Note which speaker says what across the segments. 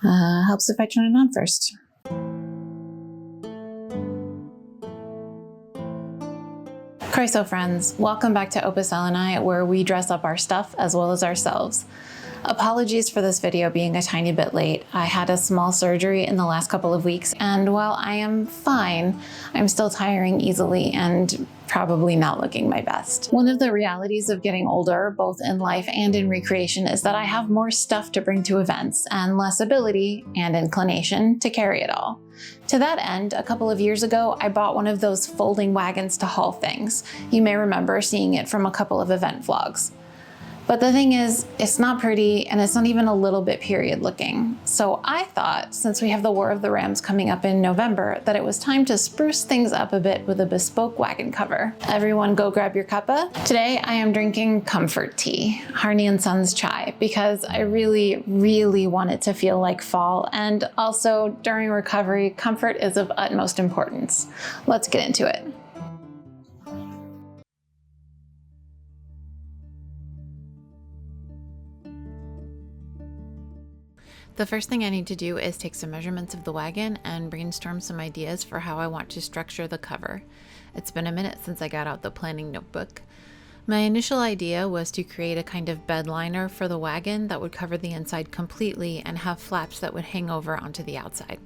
Speaker 1: Helps if I turn it on first. Chryso friends, welcome back to Opus Elenae, where we dress up our stuff as well as ourselves. Apologies for this video being a tiny bit late. I had a small surgery in the last couple of weeks, and while I am fine, I'm still tiring easily and probably not looking my best. One of the realities of getting older, both in life and in recreation, is that I have more stuff to bring to events and less ability and inclination to carry it all. To that end, a couple of years ago, I bought one of those folding wagons to haul things. You may remember seeing it from a couple of event vlogs. But the thing is, it's not pretty and it's not even a little bit period looking. So I thought, since we have the War of the Rams coming up in November, that it was time to spruce things up a bit with a bespoke wagon cover. Everyone go grab your cuppa. Today I am drinking comfort tea, Harney & Sons chai, because I really want it to feel like fall, and also during recovery, comfort is of utmost importance. Let's get into it. The first thing I need to do is take some measurements of the wagon and brainstorm some ideas for how I want to structure the cover. It's been a minute since I got out the planning notebook. My initial idea was to create a kind of bed liner for the wagon that would cover the inside completely and have flaps that would hang over onto the outside.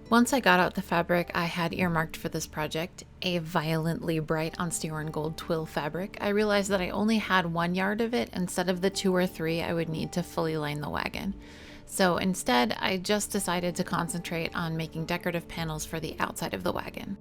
Speaker 1: Once I got out the fabric I had earmarked for this project, a violently bright Onsteoran gold twill fabric, I realized that I only had 1 yard of it instead of the 2 or 3 I would need to fully line the wagon. So instead, I just decided to concentrate on making decorative panels for the outside of the wagon.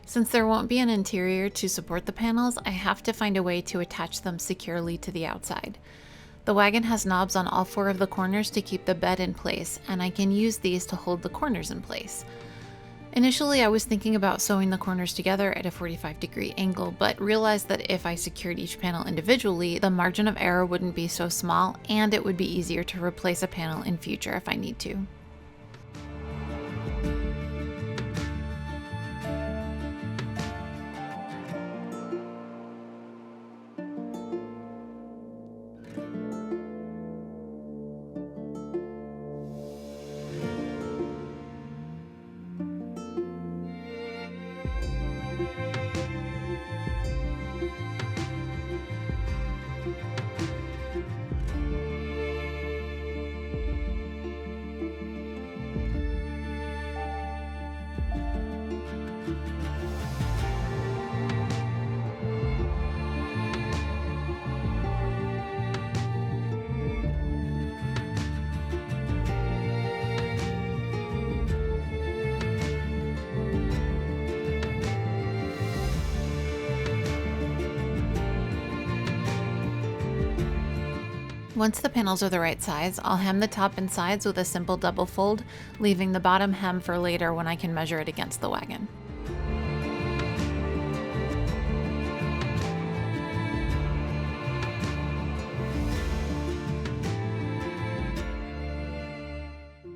Speaker 1: Since there won't be an interior to support the panels, I have to find a way to attach them securely to the outside. The wagon has knobs on all 4 of the corners to keep the bed in place, and I can use these to hold the corners in place. Initially, I was thinking about sewing the corners together at a 45-degree angle, but realized that if I secured each panel individually, the margin of error wouldn't be so small, and it would be easier to replace a panel in future if I need to. Once the panels are the right size, I'll hem the top and sides with a simple double fold, leaving the bottom hem for later when I can measure it against the wagon.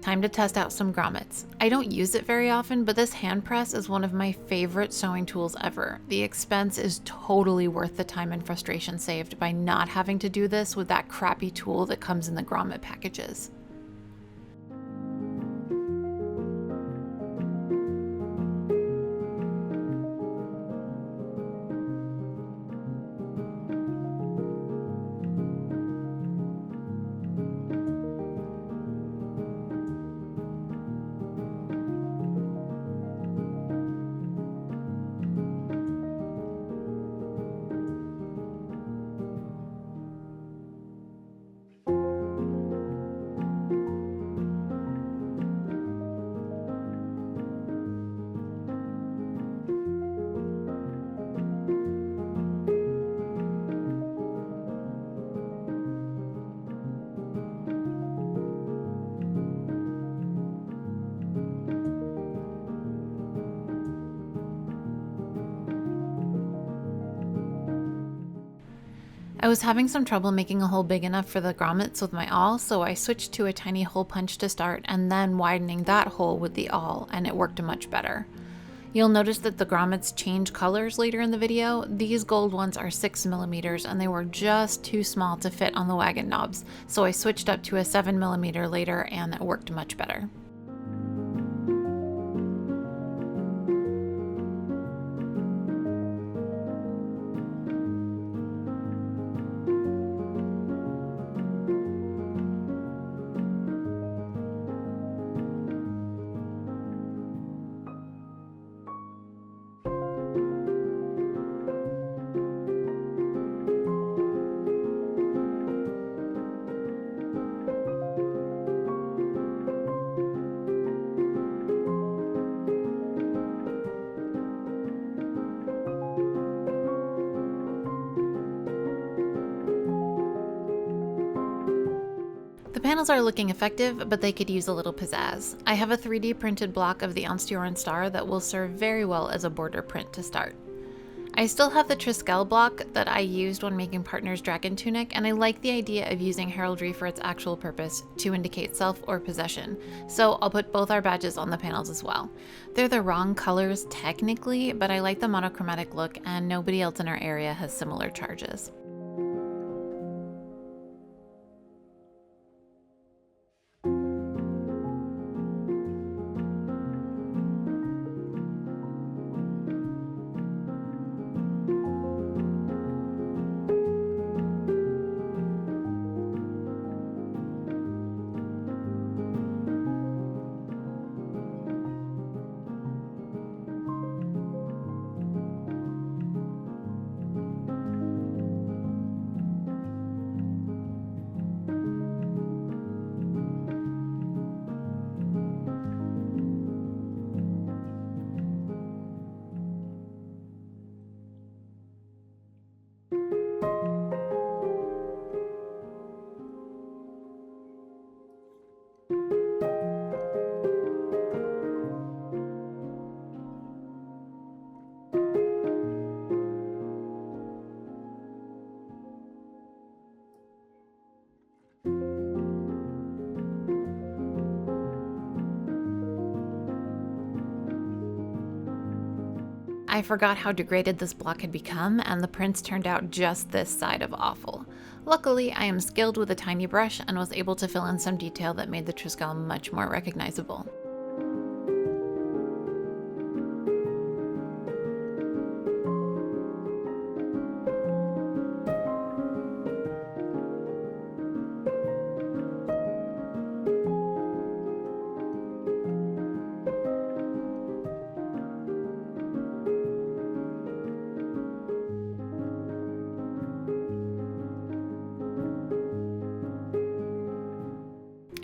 Speaker 1: Time to test out some grommets. I don't use it very often, but this hand press is one of my favorite sewing tools ever. The expense is totally worth the time and frustration saved by not having to do this with that crappy tool that comes in the grommet packages. I was having some trouble making a hole big enough for the grommets with my awl, so I switched to a tiny hole punch to start and then widening that hole with the awl, and it worked much better. You'll notice that the grommets change colors later in the video. These gold ones are 6mm and they were just too small to fit on the wagon knobs, so I switched up to a 7mm later and it worked much better. The panels are looking effective, but they could use a little pizzazz. I have a 3D printed block of the Onstjoren star that will serve very well as a border print to start. I still have the Triskel block that I used when making Partner's dragon tunic, and I like the idea of using heraldry for its actual purpose, to indicate self or possession, so I'll put both our badges on the panels as well. They're the wrong colors technically, but I like the monochromatic look and nobody else in our area has similar charges. I forgot how degraded this block had become, and the prints turned out just this side of awful. Luckily, I am skilled with a tiny brush and was able to fill in some detail that made the Triskel much more recognizable.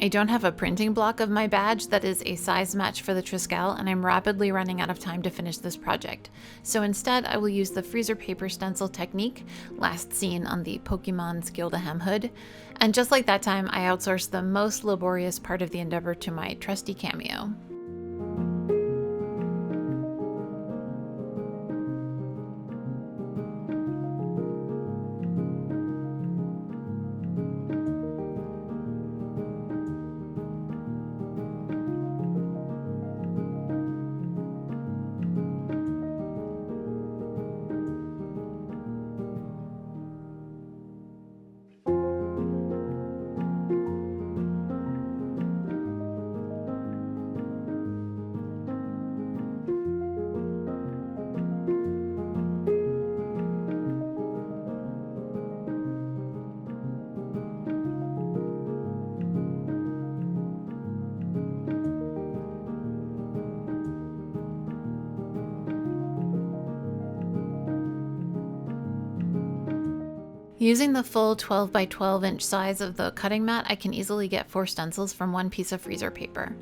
Speaker 1: I don't have a printing block of my badge that is a size match for the Triskel, and I'm rapidly running out of time to finish this project. So instead, I will use the freezer paper stencil technique, last seen on the Pokemon Skildaham hood. And just like that time, I outsourced the most laborious part of the endeavor to my trusty Cameo. Using the full 12 by 12 inch size of the cutting mat, I can easily get 4 stencils from one piece of freezer paper.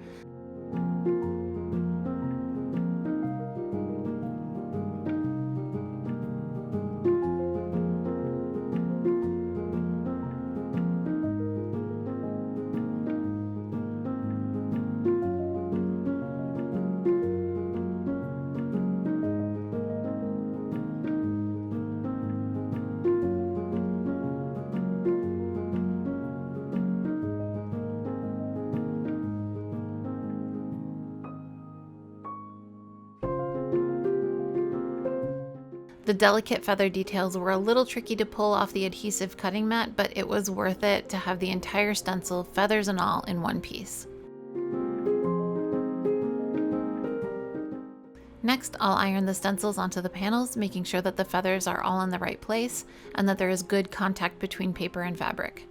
Speaker 1: The delicate feather details were a little tricky to pull off the adhesive cutting mat, but it was worth it to have the entire stencil, feathers and all, in one piece. Next, I'll iron the stencils onto the panels, making sure that the feathers are all in the right place and that there is good contact between paper and fabric.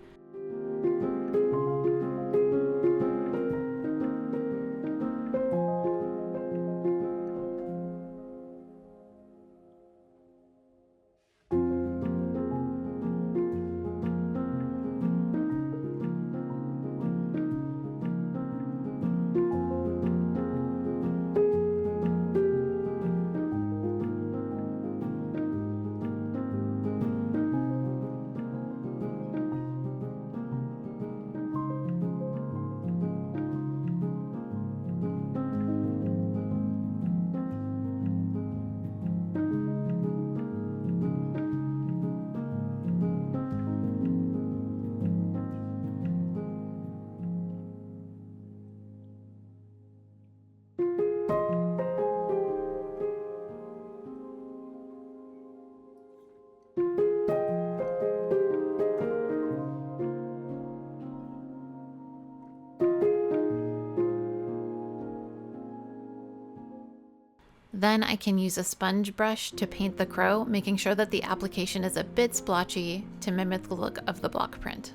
Speaker 1: Then I can use a sponge brush to paint the crow, making sure that the application is a bit splotchy to mimic the look of the block print.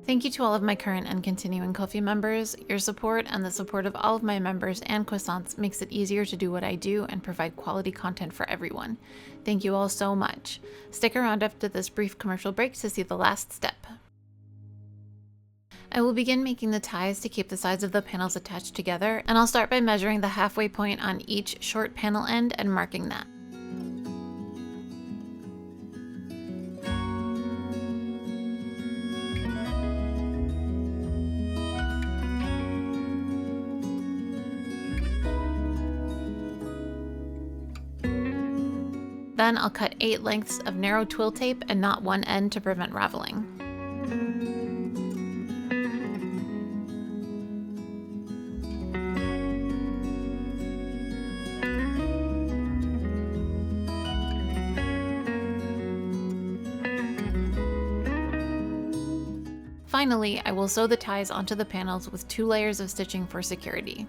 Speaker 1: Thank you to all of my current and continuing Ko-fi members. Your support and the support of all of my members and croissants makes it easier to do what I do and provide quality content for everyone. Thank you all so much. Stick around after this brief commercial break to see the last step. I will begin making the ties to keep the sides of the panels attached together, and I'll start by measuring the halfway point on each short panel end and marking that. Then I'll cut 8 lengths of narrow twill tape and knot one end to prevent raveling. Finally, I will sew the ties onto the panels with 2 layers of stitching for security.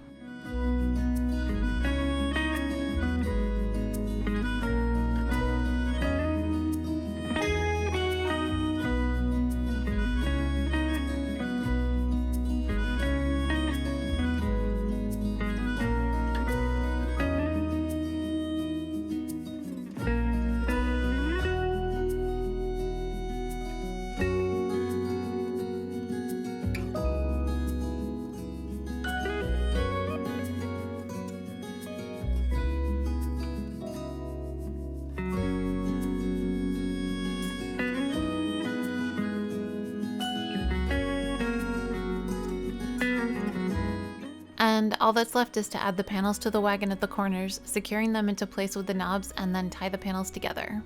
Speaker 1: And all that's left is to add the panels to the wagon at the corners, securing them into place with the knobs, and then tie the panels together.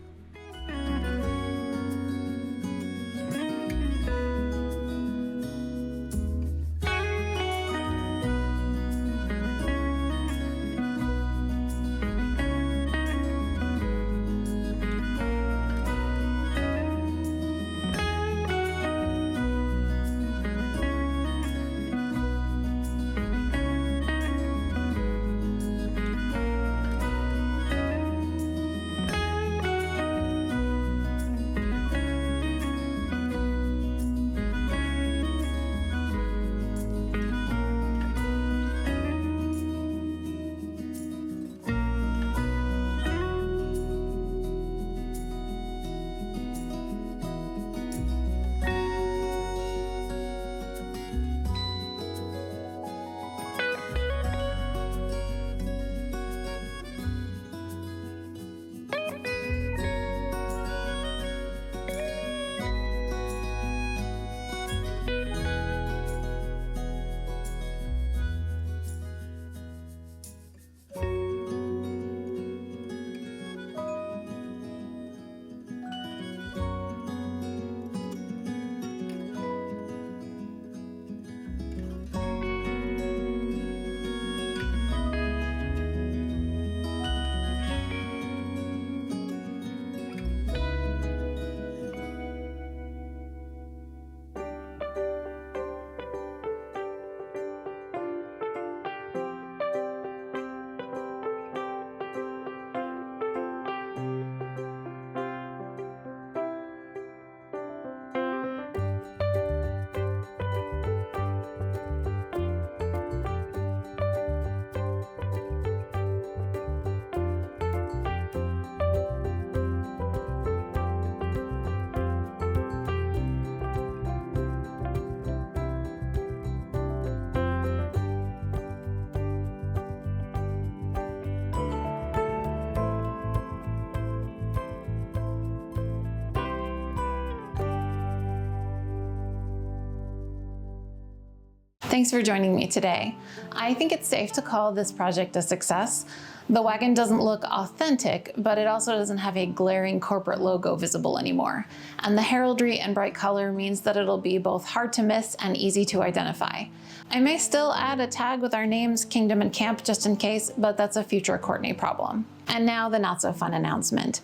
Speaker 1: Thanks for joining me today. I think it's safe to call this project a success. The wagon doesn't look authentic, but it also doesn't have a glaring corporate logo visible anymore. And the heraldry and bright color means that it'll be both hard to miss and easy to identify. I may still add a tag with our names, Kingdom and Camp, just in case, but that's a future Courtney problem. And now the not so fun announcement.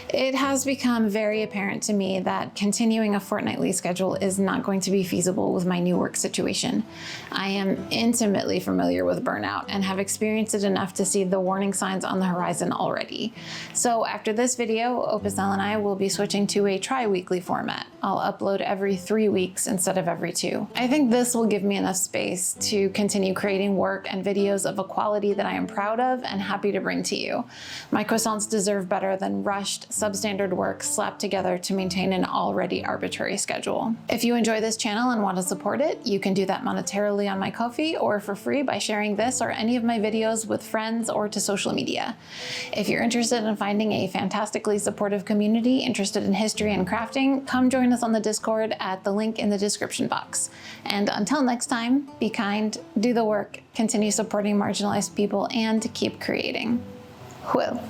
Speaker 1: It has become very apparent to me that continuing a fortnightly schedule is not going to be feasible with my new work situation. I am intimately familiar with burnout and have experienced it enough to see the warning signs on the horizon already. So after this video, Opus Elenae will be switching to a tri-weekly format. I'll upload every 3 weeks instead of every 2. I think this will give me enough space to continue creating work and videos of a quality that I am proud of and happy to bring to you. My croissants deserve better than rushed, substandard work slapped together to maintain an already arbitrary schedule. If you enjoy this channel and want to support it, you can do that monetarily on my Ko-fi or for free by sharing this or any of my videos with friends or to social media. If you're interested in finding a fantastically supportive community interested in history and crafting, come join us on the Discord at the link in the description box. And until next time, be kind, do the work, continue supporting marginalized people, and keep creating. Well.